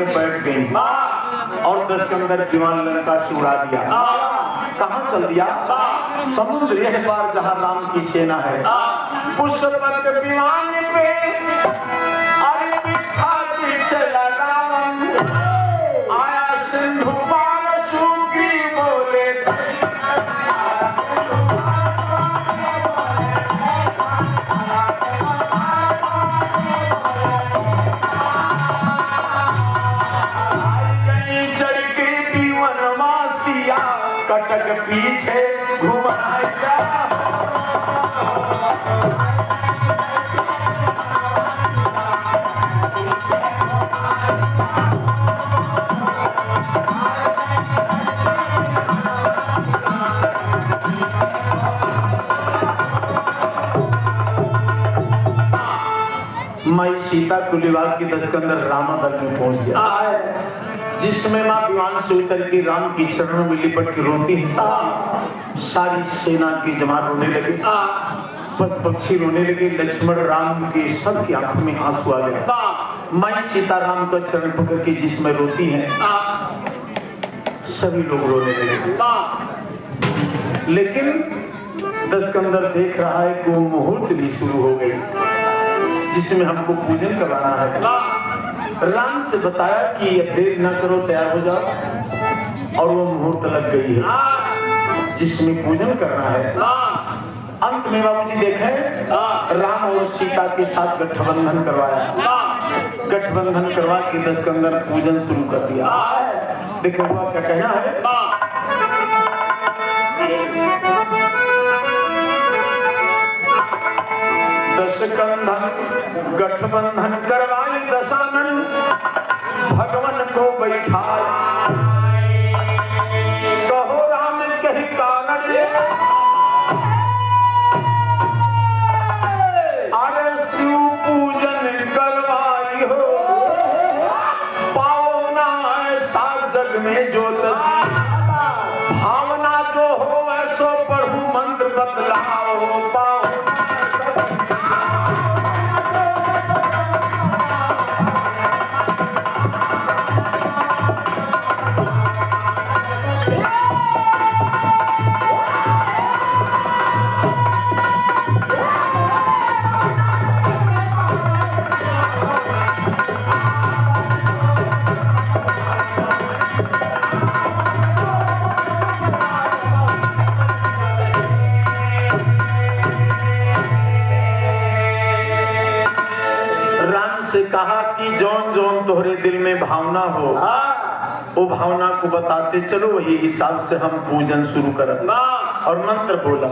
आके बैठ गई और दशकंदर विमान लंका से उड़ा दिया। कहाँ चल दिया? समुद्र यह पार जहाँ राम की सेना है। पुष्पक विमान पे अरे बिठा के चला रावण, आया सिंधु पार सुग्रीव बोले कटक पीछे घुमाया। मैं सीता को लिवा के दशकंदर रामा दल में पहुंच गया, जिसमें मां विमान से उतर के राम की चरणों में लिपट के रोती है। सारी सेना की जमात रोने लगी, बस पक्षी रोने लगे, लक्ष्मण राम के सबकी आंखों में आंसू आ गए। माई सीता राम का चरण पकड़ के जिसमें रोती है, सभी लोग रोने लगे। लेकिन दशकंदर देख रहा है कि वो मुहूर्त भी शुरू हो गई, जिसमें हमको पूजन कराना है। राम से बताया कि अब देर न करो, तैयार हो जाओ, और वो मुहूर्त लग गई है जिसमें पूजन करना है। अंत में बाबूजी देखें, राम और सीता के साथ गठबंधन करवाया। गठबंधन करवा के दशकंदर पूजन शुरू कर दिया। देखे हुआ क्या कहना है? दशकंधन गठबंधन करवाई दशानन, भगवान को बैठाए। कहो राम कही कारण ये, अरे शिव पूजन करवाई हो। पावना ऐसा जग में जो दसी, भावना जो हो ऐसो पढ़ू मंत्र बतलाओ। कहा कि जौन जौन तोहरे दिल में भावना हो, वो भावना को बताते चलो, वही हिसाब से हम पूजन शुरू करें। और मंत्र बोला।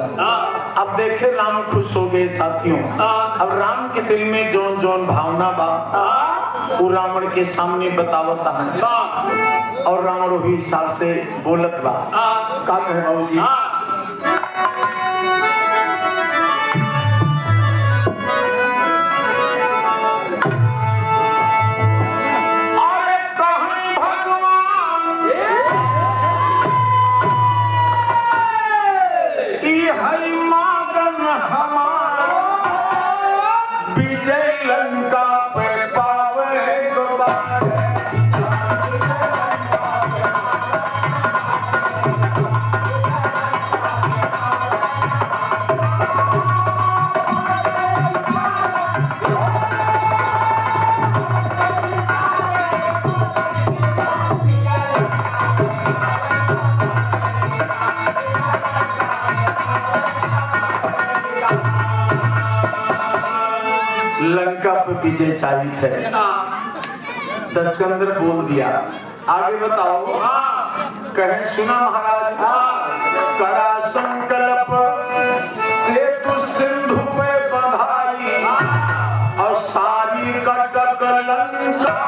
अब देखे राम खुश हो गए साथियों। अब राम के दिल में जौन जौन भावना बा, वो रावण के सामने बतावता है, और रावण वही हिसाब से बोलत बा। का कहे बाबूजी? लंका पर विजय चालित है। दशकंदर बोल दिया, आगे बताओ। कहे सुना महाराज, करा संकल्प सेतु सिंधु पे बधाई, और सारी कटक लंका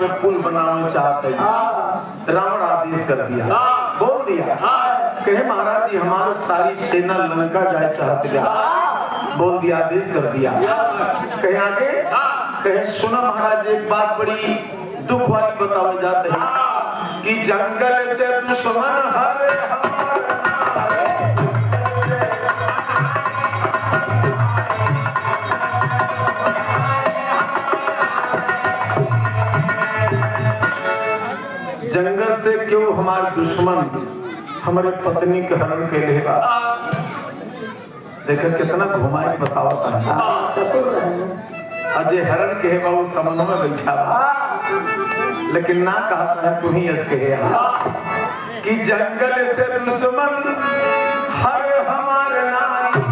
पे पुल बनाना चाहते हैं। रावण आदेश कर दिया, बोल दिया, कहे महाराज जी हमारा सारी सेना लंका जाए चाहते हैं। बोल दिया, आदेश कर दिया। कहे आगे, कहे सुना महाराज एक बात बड़ी दुख वाली बताओ जाते हैं कि जंगल से दुश्मन हरे जंगल से क्यों हमारे दुश्मन हमारे पत्नी के हरण के लेगा। देखो कितना घुमाए बताओ। अजय हरण के बाबू समुद्र में बैठा लेकिन ना कहता है तू ही इसके कि जंगल से दुश्मन हर हमारे नारी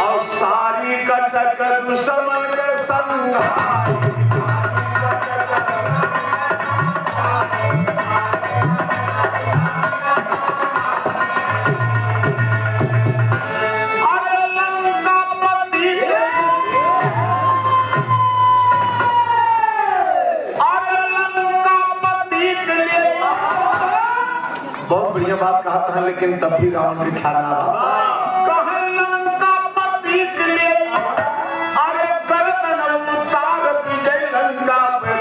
और सारी कटक दुश्मन के संग। बहुत बढ़िया बात कहा था लेकिन तब भी रावण के ख्याल ना अरे गर्दन उतार विजय लंका पे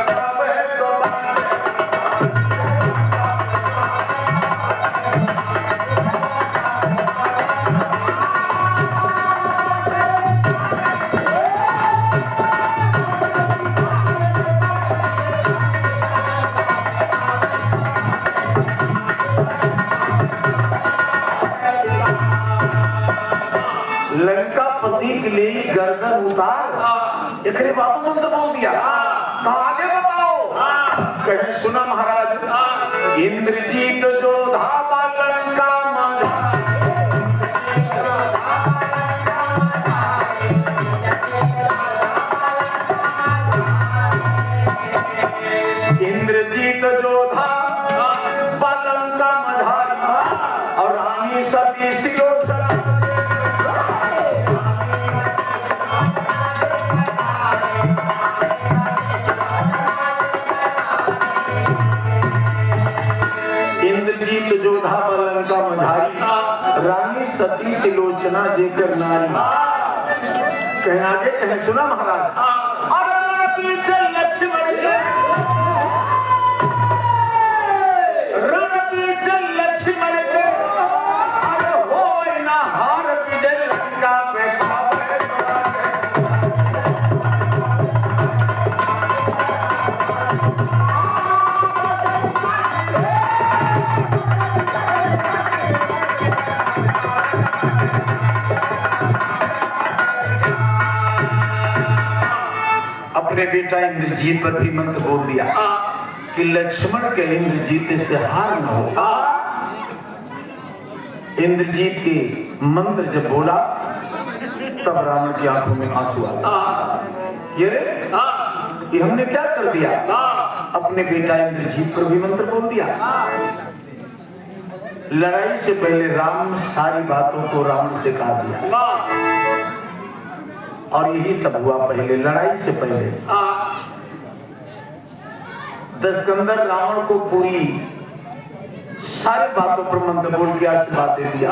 लंका पति के लिए गर्दन उतार। एक बातों मंत्र बोल दिया, आगे बताओ। कहे सुना महाराज इंद्रजीत जोधा लंका इंद्रजीत जोधा लंका मझारी और रानी सती सिलोचना इंद्रजीत जोधा लंका मझारी रानी सती सिलोचना जेकर नारी। कहे आगे, कहे सुना महाराज रणपीछल लक्ष्मण के अरे हो ना हार विजय लंका पे अपने बेटा इंद्रजीत पर भी मंत्र बोल दिया कि लक्ष्मण के इंद्रजीत से हार न हो। इंद्रजीत के मंत्र जब बोला तब रावण की आंखों में आंसू आ गए। ये हमने क्या कर दिया। अपने बेटा इंद्रजीत पर भी मंत्र बोल दिया। लड़ाई से पहले राम सारी बातों को रावण से कहा दिया और यही सब हुआ पहले लड़ाई से पहले। दशकंदर रावण को पूरी सारी बातों पर मंत्र बोल के आशीर्वाद दे दिया,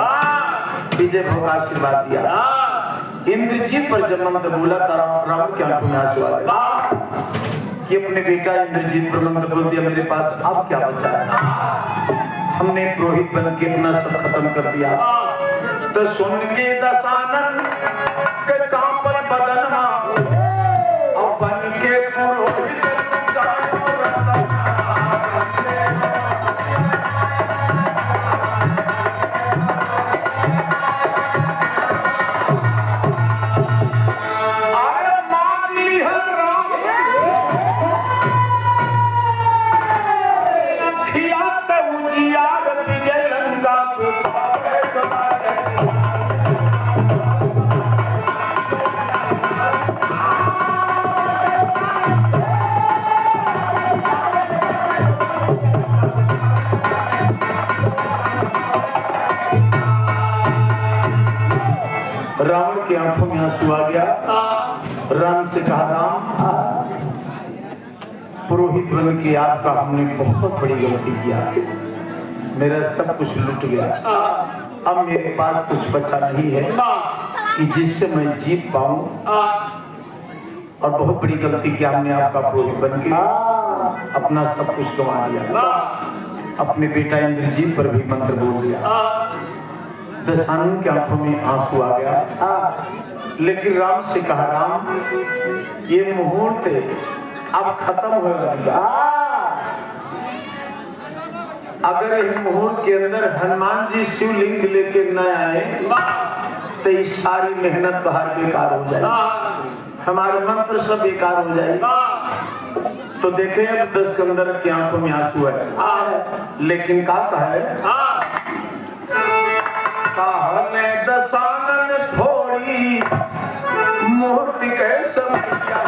विजय भोग का आशीर्वाद दिया। इंद्रजीत पर जब मंत्र बोला था रावण की आंखों में आंसू आ गए कि अपने बेटा इंद्रजीत पर मंत्र बोल दिया, मेरे पास अब क्या बचा है। हमने पुरोहित बन के अपना सब खत्म कर दिया। तो सुन के दशानन के काम पर बदन और बन के पुरोहित रावण की आंखों में आंसू आ गया। राम से कहा राम पुरोहित बन के आपका हमने बहुत बड़ी गलती किया। मेरा सब कुछ लुट गया। अब मेरे पास कुछ बचा नहीं है कि जिससे मैं जीत पाऊं। और बहुत बड़ी गलती की हमने आपका पुरोहित बन के अपना सब कुछ गंवा दिया। अपने बेटा इंद्रजीत पर भी मंत्र बोल दिया। दशानन की आंखों में आंसू आ गया। लेकिन राम से कहा, राम ये मुहूर्त अब खत्म हो गया। अगर इस मुहूर्त के अंदर हनुमान जी शिवलिंग लेके न आए तो ये सारी मेहनत बाहर बेकार हो जाएगी, हमारे मंत्र सब बेकार हो जाएगा। तो देखे अब दशकंदर की आंखों में आंसू है। लेकिन क्या कहे, कहने दशानन थोड़ी मूर्ति के समय क्या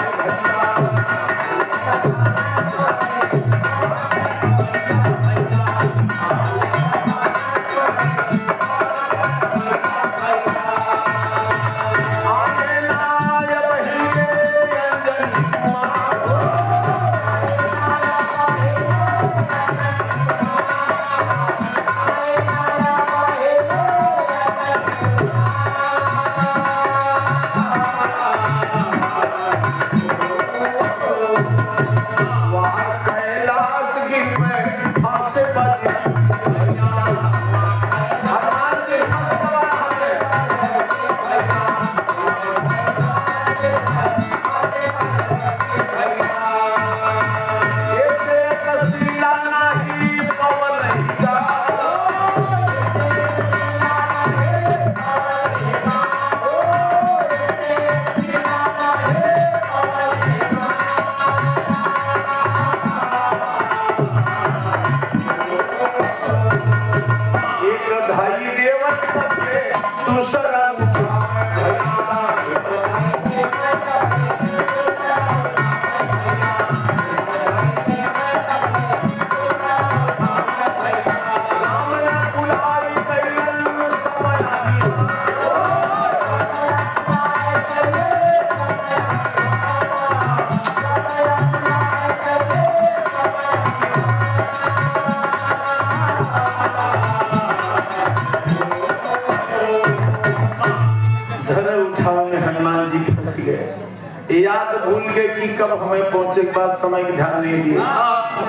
याद भूल गए कि कब हमें पहुंचे के बाद समय का ध्यान नहीं दिए।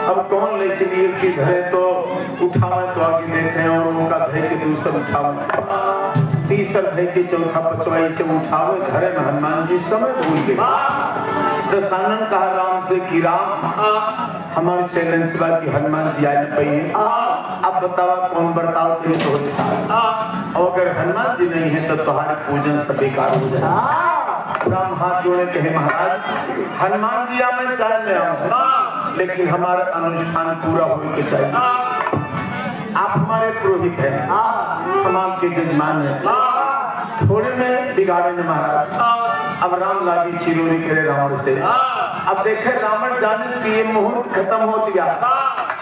अब कौन ले चलिए कि धरे तो उठावे तो आगे देखें और उनका धरे के दूसरा उठावे, तीसरा धरे के चौथा पचवा इसे उठावे धरे में हनुमान जी समय भूल गए। दशानन कहा राम से कि राम हमारे चैलेंज बा कि हनुमान जी आए न पाइए। अब बतावा कौन बर्ताव करे तो और अगर हनुमान जी नहीं है तो तुम्हारे पूजन सब बेकार हो जाए। राम हाथ जोड़े कहे, महाराज हनुमान जी मैं चाहे ले आऊं, लेकिन हमारा अनुष्ठान पूरा होने के चाहिए। आप हमारे पुरोहित हैं, हम आपके जजमान हैं, थोड़े में बिगाड़े न महाराज। अब राम लागी चिरोनी करे रावण से। अब देखे रावण जाने से ये मुहूर्त खत्म हो गया।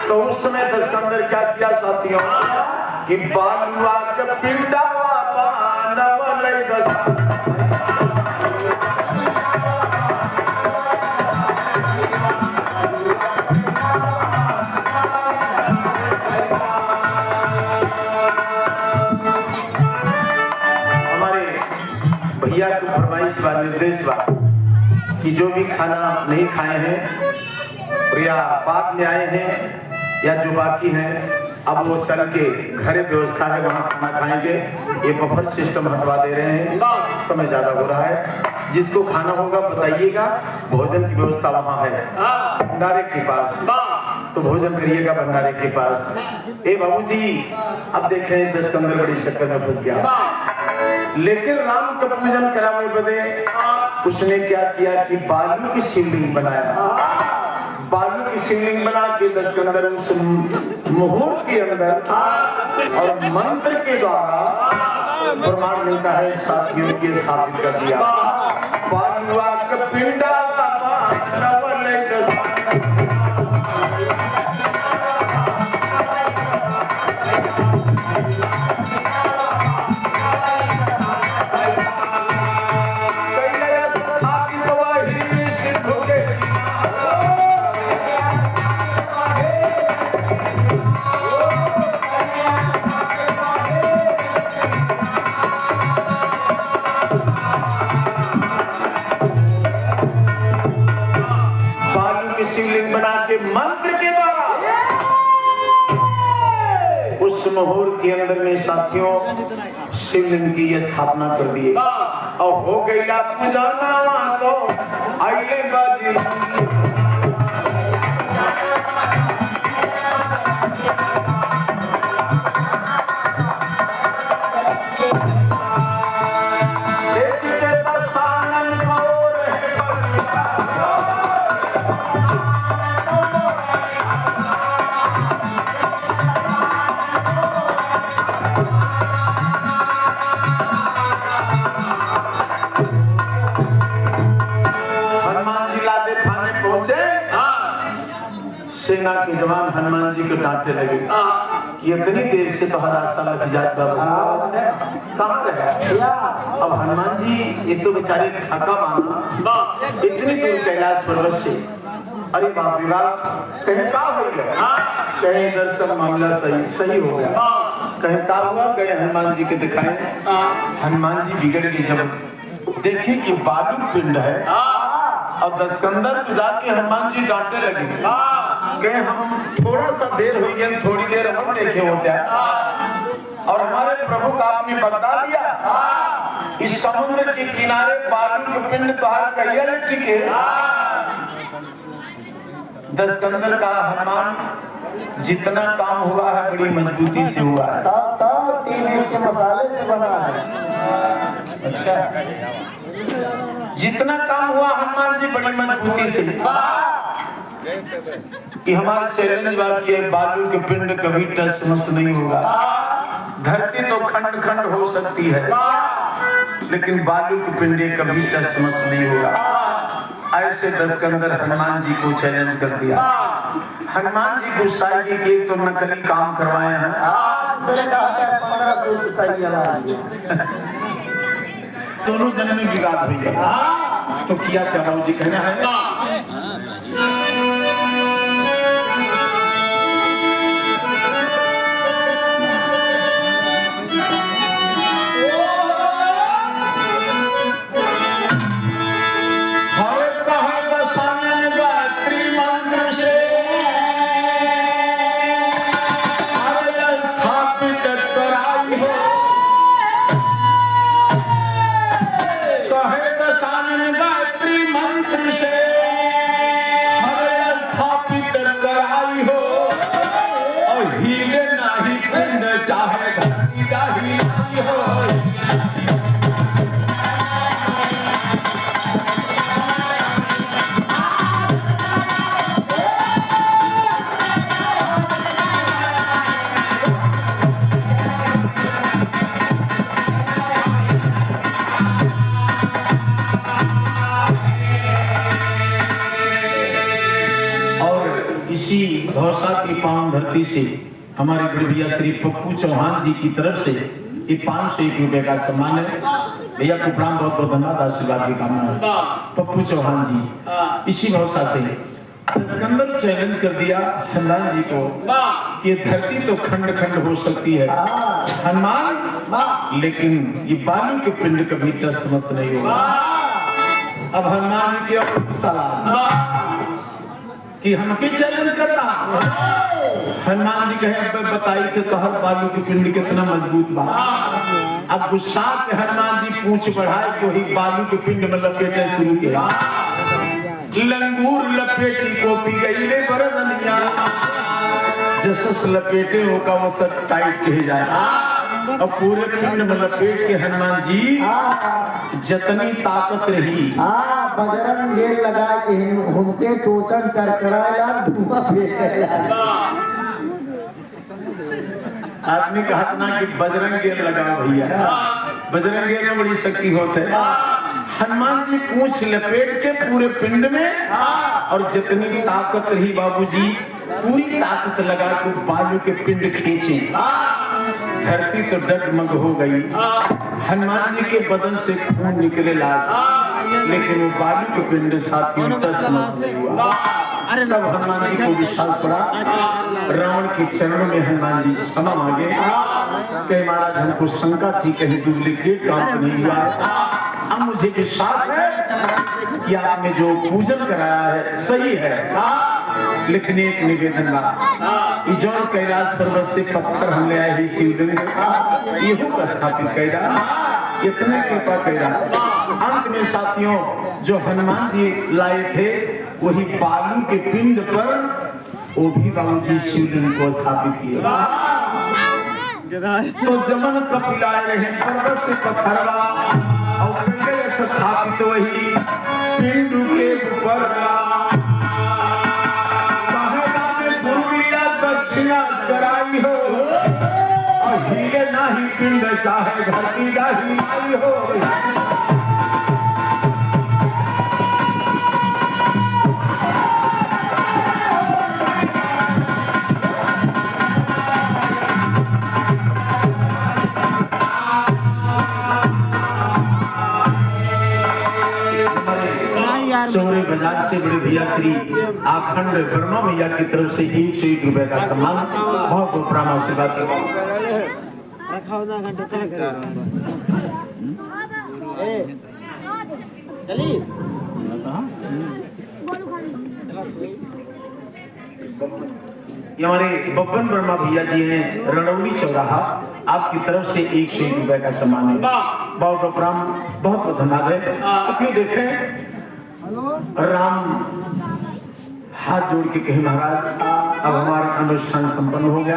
तो उस समय दशकंदर क्या किया साथियों कि बालुआ के पिंडावा बानवले दशा भैया को फरमाइश व निर्देश बा कि जो भी खाना नहीं खाए हैं या बाद में आए हैं या जो बाकी हैं अब वो चल के घर व्यवस्था है वहाँ खाना खाएंगे। ये बफर सिस्टम हटवा दे रहे हैं, समय ज्यादा हो रहा है। जिसको खाना होगा बताइएगा, भोजन की व्यवस्था वहाँ है भंडारे के पास, तो भोजन करिएगा भंडारे के पास। ए बाबूजी अब देख रहे हैं दशकंदर बड़ी शक्कर में फंस गया। लेकिन राम का पूजन करावे बदे उसने क्या किया कि बालू की शिवलिंग बनाया। बालू की शिवलिंग बना के दशकंदर उस मुहूर्त के अंदर और मंत्र के द्वारा प्रमाण मिलता है साथियों की स्थापित कर दिया। बालुआ का पिंडा मुहूर्त के अंदर में साथियों शिवलिंग की स्थापना कर दिए और हो गई पूजा नामा तो आइले बाजी सेना के जवान हनुमान जी को डांटने लगे कि इतनी देर से तुम्हारा आशा लग जाता कहाँ रहा। अब हनुमान जी ये तो बेचारे थका माना इतनी दूर कैलाश पर्वत से, अरे बाप रे बाप कहीं का हो गया, कहीं दर्शन मामला सही हो गया, कहीं का हुआ, गए हनुमान जी के दिखाए। हनुमान जी बिगड़ गए जब देखे कि बालू पिंड है और दस्कंदर पे जाके हनुमान जी डांटने लगे कि हम थोड़ा सा देर हुई है, थोड़ी देर हम देखे होते हैं और हमारे प्रभु का आपने बता दिया इस समुद्र के किनारे बालू के पिंड तुहार कहिया ले टिके। दस्कंदर का हनुमान जितना काम हुआ है बड़ी मजबूती से हुआ है, के मसाले से बना है। अच्छा, जितना काम हुआ हनुमान जी बड़ी मजबूती से कि हमारा चैलेंज बाकी है, बालू के पिंड कभी टस मस नहीं होगा। धरती तो खंड खंड हो सकती है लेकिन बालू के पिंडे कभी टस मस नहीं होगा। ऐसे दस्कंदर हनुमान जी को चैलेंज कर दिया। हनुमान जी गुस्साए कि तो नकली काम करवाए हैं, दोनों जन में विवाद हो गया। तो किया क्या बाबू जी कहना है भौसा की पावन धरती से हमारे बड़े भैया श्री पप्पू चौहान जी की तरफ से ये 501 रुपए का सम्मान है। भैया को प्रणाम, बहुत बहुत धन्यवाद, आशीर्वाद की कामना है। पप्पू चौहान जी इसी भौसा से दस्कंदर चैलेंज कर दिया हनुमान जी को कि धरती तो खंड खंड हो सकती है हनुमान, लेकिन ये बालू के पिंड कभी टस मस नहीं होगा। अब हनुमान की सलाह कि हमके चैलेंज करना। हनुमान जी कहे बताई कि तोहर बालू के पिंड कितना मजबूत बा। अब गुस्सा के हनुमान जी पूछ बढ़ाए कि वही बालू के पिंड में लपेटे शुरू किया। लंगूर लपेटी को पी गई ले बरदनिया, जसस लपेटे होगा वो सब टाइट कहे जाए। अब पूरे पिंड में लपेट के हनुमान जी जतनी ताकत रही बजरंग गेल लगा के उनके टोचन चरचराएगा, धुआं फेंकेगा। आदमी कहा ना कि बजरंग गेल लगा भैया, बजरंग गेल में बड़ी शक्ति होती है। हनुमान जी पूंछ लपेट के पूरे पिंड में और जितनी ताकत रही बाबूजी पूरी ताकत लगा के बालू के पिंड खींचे। धरती तो डगमग हो गई, हनुमान जी के बदन से खून निकले लगा, लेकिन वो बालू के पिंड साथियों टस मस नहीं हुआ। अरे तब हनुमान जी को विश्वास पड़ा, रावण के चरणों में हनुमान जी क्षमा मांगे कि महाराज हमको शंका थी कहीं डुप्लीकेट काम नहीं हुआ है। अब मुझे विश्वास है कि आपने जो पूजन कराया है सही है, लेकिन एक निवेदन बा ई जौन कैलाश पर्वत से पत्थर हम ले आए ही शिवलिंग इहो को स्थापित कैदा, इतने कृपा कैदा। अंत में साथियों जो हनुमान जी लाए थे वही बालू के पिंड पर वो भी बाबूजी शिवलिंग को स्थापित किए। तो जमन कपिलाए रहे पर्वत से पत्थरवा और कैले स्थापित वही पिंड के ऊपर दक्षिणा कराई हो और हिले नाही पिंड चाहे धरती दाही आई हो। चौरे बाजार से बड़े भैया श्री आखंड वर्मा भैया की तरफ से 101 रुपए का सम्मान बहुत बहुत प्रणाम आशीर्वाद। ये हमारे बब्बन वर्मा भैया जी हैं रणौली चौराहा, आपकी तरफ से 101 रुपए का सम्मान है। बहुत बहुत प्रणाम, बहुत बहुत धन्यवाद है। साथियों देखें राम हाथ जोड़ के कहे महाराज अब हमारा अनुष्ठान संपन्न हो गया,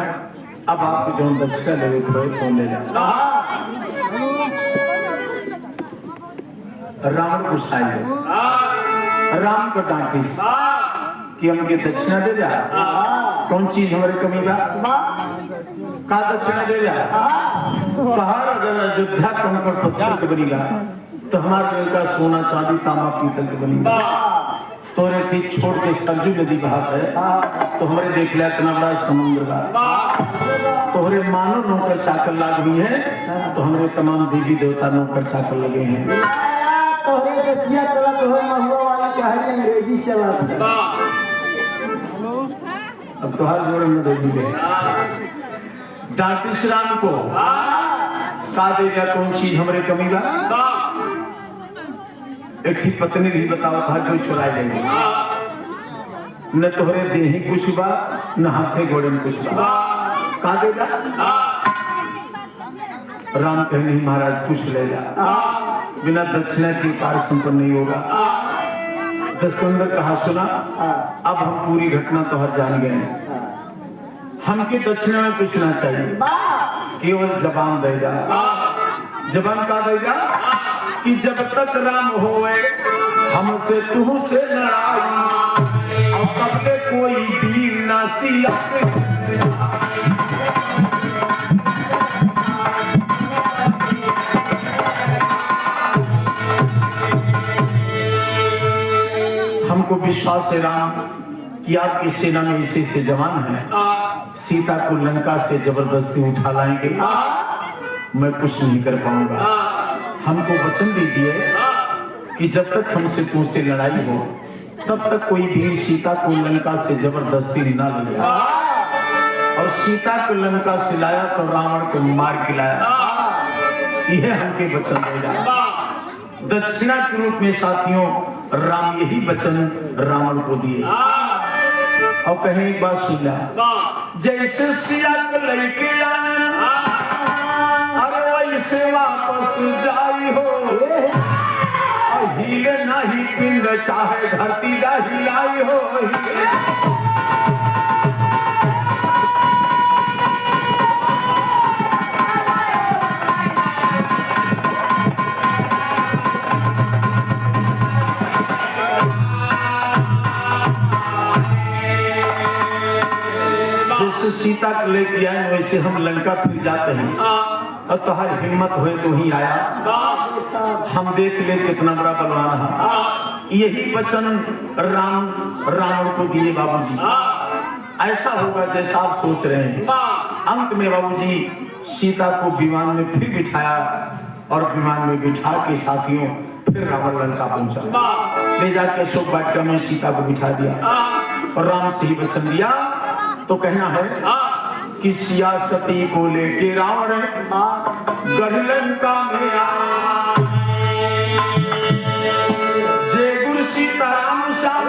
अब आपको जो दक्षिणा लेवे तो ले जाए। रावण गुस्साई राम को डांटी कि हमके दक्षिणा दे जा, कौन चीज हमारे कमी बा का दक्षिणा दे जा। पहाड़ अगर अयोध्या कंकड़ पत्थर के बनी बा तो हमारे का सोना चांदी तांबा पीतल के बनी तोरे ठीक छोड़के सरजू नदी बहात है तो हमारे देख लिया इतना बड़ा समुद्र का तोहरे मानो नौकर चाकर लाग भी है तो हमारे तमाम देवी देवता नौकर चाकर लगे हैं। तोहरे देसिया चला तो महुआ वाला कहानी अंग्रेजी चला। अब तोहार जोड़े में दे दी डांटिस राम को का देगा कौन चीज हमारे कमी बा। एक ठीक पत्नी भी बताओ था कोई चुराए लेंगे न तोहरे देही कुछ बा न हाथे घोड़े में कुछ बा का देगा। राम कहे नहीं महाराज कुछ ले जा, बिना दक्षिणा के कार्य संपन्न नहीं होगा। दशकंदर कहा सुना अब हम पूरी घटना तो हर जान गए हैं, हमके दक्षिणा में कुछ ना चाहिए, केवल जबान देगा। जबान का देगा कि जब तक राम होवे हमसे तू से लड़ाई और तब तक कोई वीर ना सिया। हमको विश्वास है राम कि आपकी सेना में ऐसे से जवान है, सीता को लंका से जबरदस्ती उठा लाएंगे, मैं कुछ नहीं कर पाऊंगा। हमको वचन दीजिए कि जब तक हमसे तुमसे लड़ाई हो तब तक कोई वीर सीता को लंका से जबरदस्ती न ले जाए और सीता को लंका से लाया तो रावण को मार के लाया। यह हमके वचन देगा। दक्षिणा के रूप में साथियों राम यही वचन रावण को दिए और कहीं एक बात सुन ला, जैसे सिया को लड़के आने अरे वैसे वापस जाई हो और हिले नहीं पिंड चाहे धरती दा हिलाई हो। जैसे सीता को लेके आए वैसे हम लंका फिर जाते हैं और तुम्हारी हिम्मत हुए तो ही आया, हम देख ले कितना बड़ा बलवान है। यही वचन राम रावण को दिए बाबूजी। ऐसा होगा जैसा आप सोच रहे हैं। अंत में बाबूजी सीता को विमान में फिर बिठाया और विमान में बिठा के साथियों फिर रावण लंका पहुंचा। ले जाके अशोक वाटिका में सीता को बिठा दिया और राम से ही वचन दिया तो कहना है कि सियासती को लेके रावण गढ़ लंका में आया। जय गुरु सीताराम साहब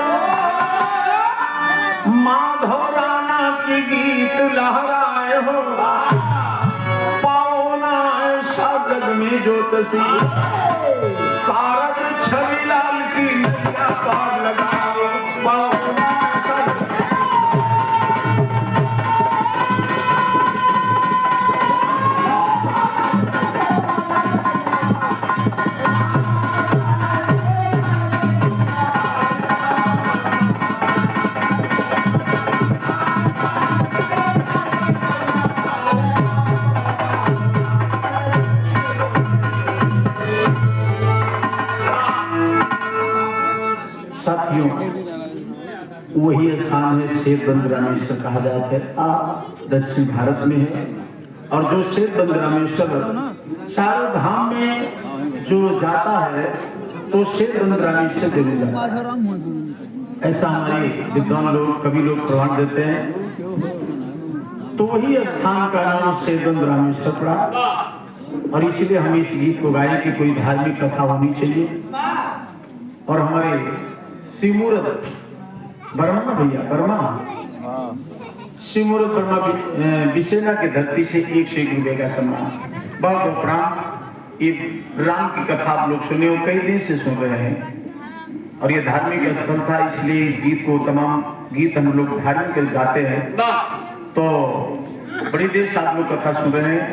माधव राणा की गीत लहराए हो, पाओना ऐसा जग में ज्योतसी, शारद छविलाल की नैया पार लगाओ, पाओना ऐसा। साथियों, वही स्थान है श्वेतबंध रामेश्वर कहा जाता है, दक्षिण भारत में है। और जो श्वेतबंध रामेश्वर चारों धाम में जो जाता है तो श्वेतबंध रामेश्वर जरूर जाता है, ऐसा हमारे विद्वान लोग कवि लोग प्रमाण देते हैं। तो वही स्थान का नाम श्वेतबंध रामेश्वर पड़ा और इसलिए हम इस गीत को गाएं कि कोई धार्मिक कथा होनी चाहिए। और हमारे शिवमूर्त वर्मा भैया, वर्मा शिवमूर्त वर्मा विसेना की धरती से 101 रुपए का सम्मान, बहुत बहुत प्रणाम। ये राम की कथा आप लोग सुने हो, कई दिन से सुन रहे हैं और ये धार्मिक स्थल था, इसलिए इस गीत को, तमाम गीत हम लोग धार्मिक गाते हैं। तो बड़ी देर से आप लोग कथा सुन रहे हैं।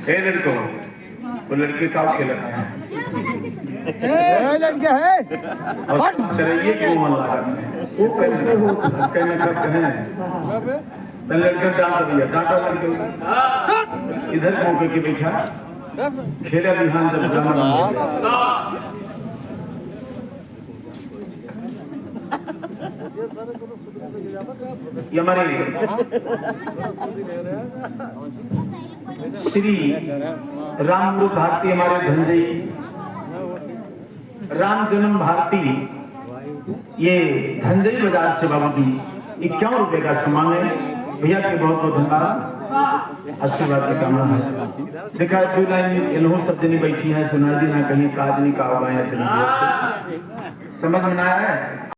ए लड़को, वो लड़के का खेल रहा है, लड़के है और सरैये क्यों मन लगा वो कैसे हो कहने करते हैं। लड़के डांट दिया, डांटा लड़के इधर मौके के बैठा खेला बिहान जब ये हमारे श्री रामरूप भारती, हमारे धनजयी राम जन्म भारती, ये धनजयी बाजार से बाबूजी 51 रुपए का सम्मान है। भैया के बहुत बहुत धन्यवाद, आशीर्वाद की कामना है। देखा 2 लाइन इन्हों सब जनी बैठी है, सुना दी ना कहीं काज नहीं का होगा, समझ में ना आया है।